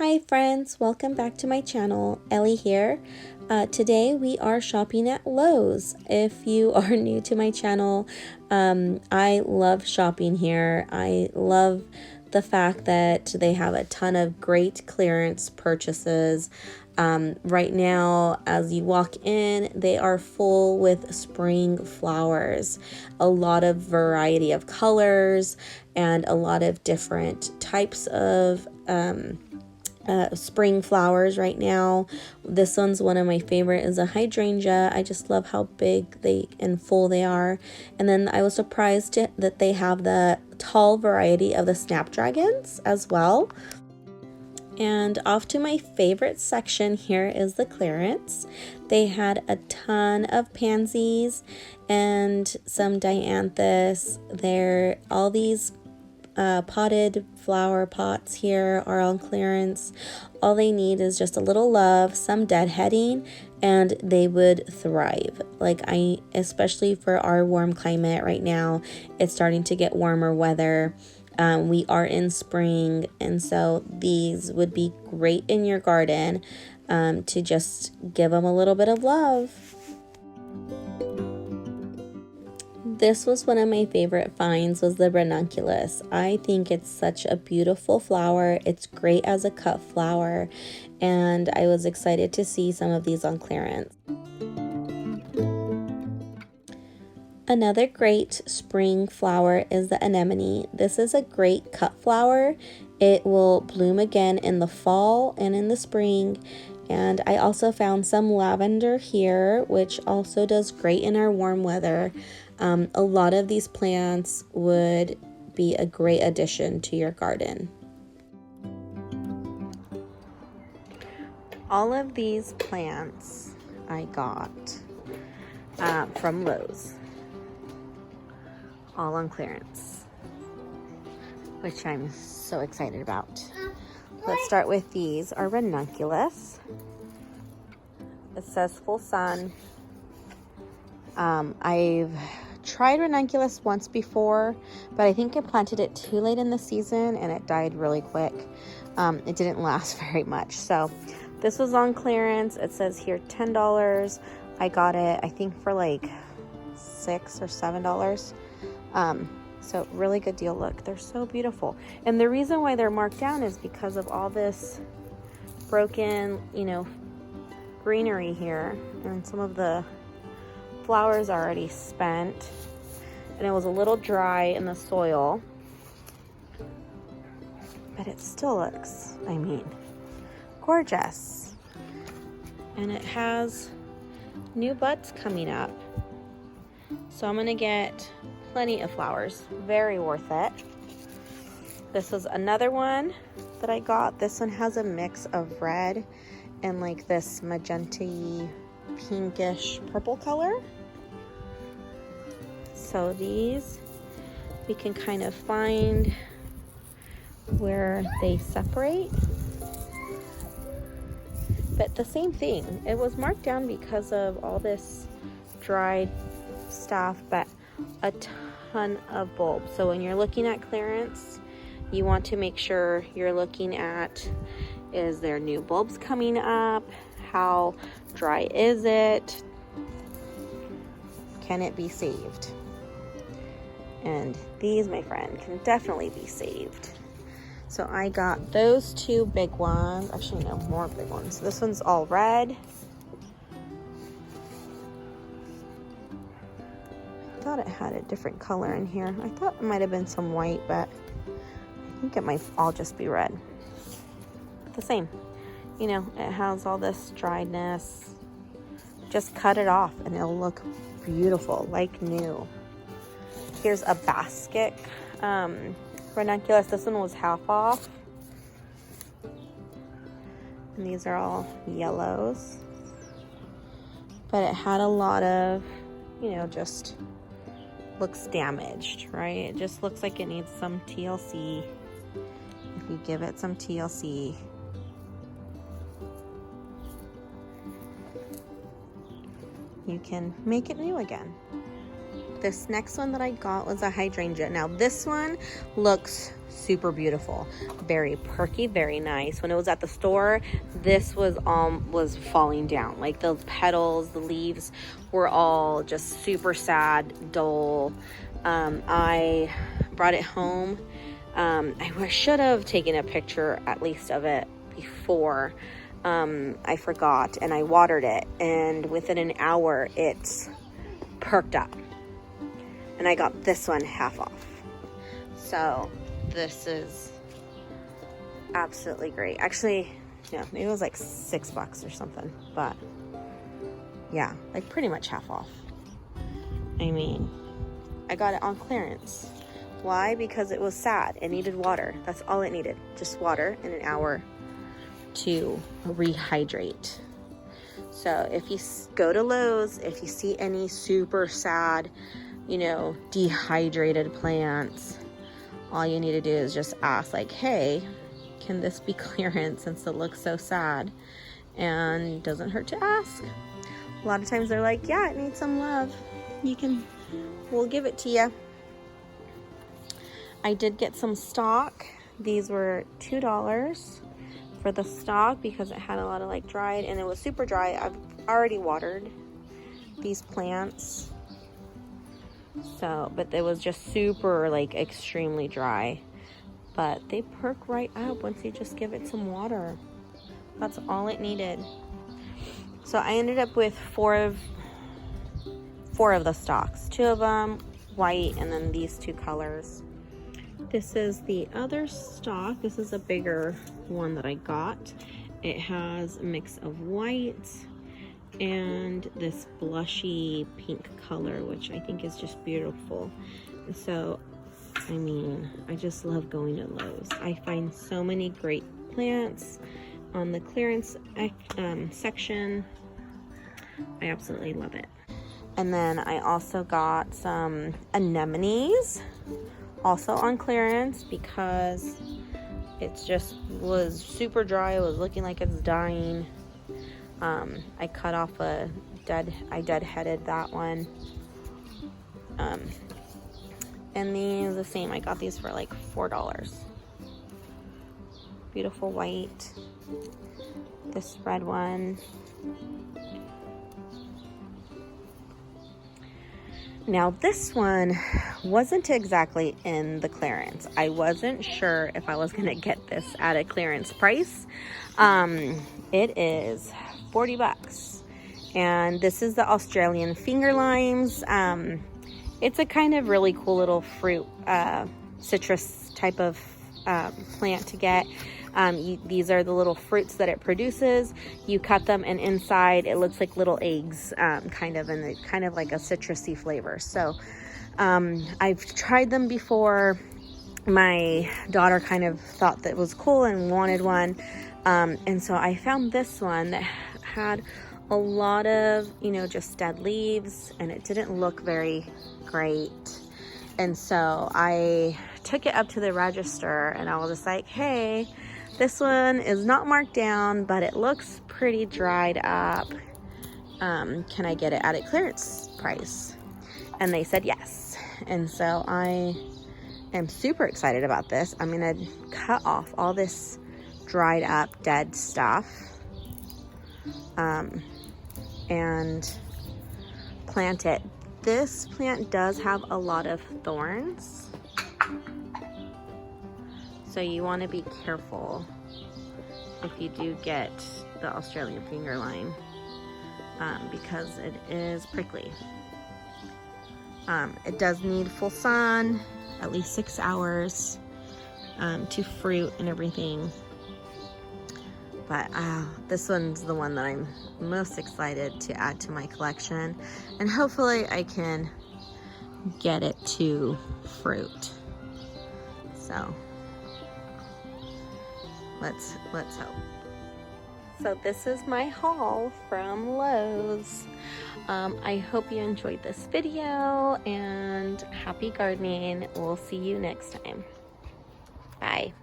Hi friends, welcome back to my channel. Ellie here. Today we are shopping at Lowe's. If you are new to my channel, I love shopping here. I love the fact that they have a ton of great clearance purchases. Right now, as you walk in, they are full with spring flowers. A lot of variety of colors and a lot of different types of spring flowers right now. This one's one of my favorite, is a hydrangea. I just love how big and full they are. And then I was surprised that they have the tall variety of the snapdragons as well. And off to my favorite section here is the clearance. They had a ton of pansies and some dianthus. All these potted flower pots here are on clearance. All they need is just a little love, some deadheading, and they would thrive. Especially for our warm climate right now, it's starting to get warmer weather. We are in spring, and so these would be great in your garden to just give them a little bit of love. This was one of my favorite finds, was the Ranunculus. I think it's such a beautiful flower. It's great as a cut flower, and I was excited to see some of these on clearance. Another great spring flower is the anemone. This is a great cut flower. It will bloom again in the fall and in the spring. And I also found some lavender here, which also does great in our warm weather. A lot of these plants would be a great addition to your garden. All of these plants I got from Lowe's, all on clearance, which I'm so excited about. Let's start with these are Ranunculus. It says full sun. I've tried Ranunculus once before, but I think I planted it too late in the season and it died really quick. It didn't last very much. So this was on clearance. It says here $10. I got it, I think, for like $6 or $7. So really good deal. Look, they're so beautiful. And the reason why they're marked down is because of all this broken, greenery here, and some of the flowers already spent, and it was a little dry in the soil, but it still looks, gorgeous. And it has new buds coming up, so I'm gonna get plenty of flowers. Very worth it. This is another one that I got. This one has a mix of red and like this magenta-y, pinkish purple color. So these we can kind of find where they separate. But the same thing, it was marked down because of all this dried stuff, but a ton of bulbs. So when you're looking at clearance, you want to make sure you're looking at, is there new bulbs coming up? How dry is it? Can it be saved? And these, my friend, can definitely be saved. So I got those two big ones. Actually, no, more big ones. This one's all red. I thought it had a different color in here. I thought it might have been some white, but I think it might all just be red. The same. It has all this driedness. Just cut it off and it'll look beautiful, like new. Here's a basket. Ranunculus, this one was half off. And these are all yellows. But it had a lot of, just looks damaged, right? It just looks like it needs some TLC. If you give it some TLC, you can make it new again. this next one that I got was a hydrangea. Now this one looks super beautiful, very perky, very nice. When it was at the store, this was falling down. Like those petals, the leaves were all just super sad, dull. I brought it home. I should have taken a picture at least of it before. I forgot, and I watered it, and within an hour it's perked up, and I got this one half off. So this is absolutely great. Actually, yeah, maybe it was like $6 or something, but yeah, like pretty much half off. I mean, I got it on clearance. Why? Because it was sad. It needed water. That's all it needed. Just water in an hour to rehydrate. So if you go to Lowe's, if you see any super sad, you know, dehydrated plants, all you need to do is just ask, like, hey, can this be clearance since it looks so sad? And it doesn't hurt to ask. A lot of times they're like, yeah, it needs some love. We'll give it to you. I did get some stock. These were $2 for the stock because it had a lot of like dried, and it was super dry. I've already watered these plants. So, but it was just super like extremely dry, but they perk right up once you just give it some water. That's all it needed. So I ended up with four of the stalks, 2 of them white, and then these 2 colors. This is the other stalk. This is a bigger one that I got. It has a mix of white and this blushy pink color, which I think is just beautiful. So, I mean, I just love going to Lowe's. I find so many great plants on the clearance section. I absolutely love it. And then I also got some anemones, also on clearance, because it just was super dry. It was looking like it's dying. I cut off I deadheaded that one. And these the same. I got these for like $4. Beautiful white. This red one. Now this one wasn't exactly in the clearance. I wasn't sure if I was gonna get this at a clearance price. It is $40, and this is the Australian finger limes. It's a kind of really cool little fruit, citrus type of plant to get. These are the little fruits that it produces. You cut them, and inside it looks like little eggs, kind of like a citrusy flavor. So I've tried them before. My daughter kind of thought that was cool and wanted one, and so I found this one that had a lot of, you know, just dead leaves, and it didn't look very great. And so I took it up to the register, and I was just like, hey, this one is not marked down, but it looks pretty dried up. Can I get it at a clearance price? And they said yes. And so I am super excited about this. I'm gonna cut off all this dried up dead stuff and plant it. This plant does have a lot of thorns, so you want to be careful if you do get the Australian finger lime, because it is prickly. It does need full sun, at least 6 hours to fruit and everything. But this one's the one that I'm most excited to add to my collection, and hopefully I can get it to fruit. So let's hope. So this is my haul from Lowe's. I hope you enjoyed this video, and happy gardening. We'll see you next time. Bye.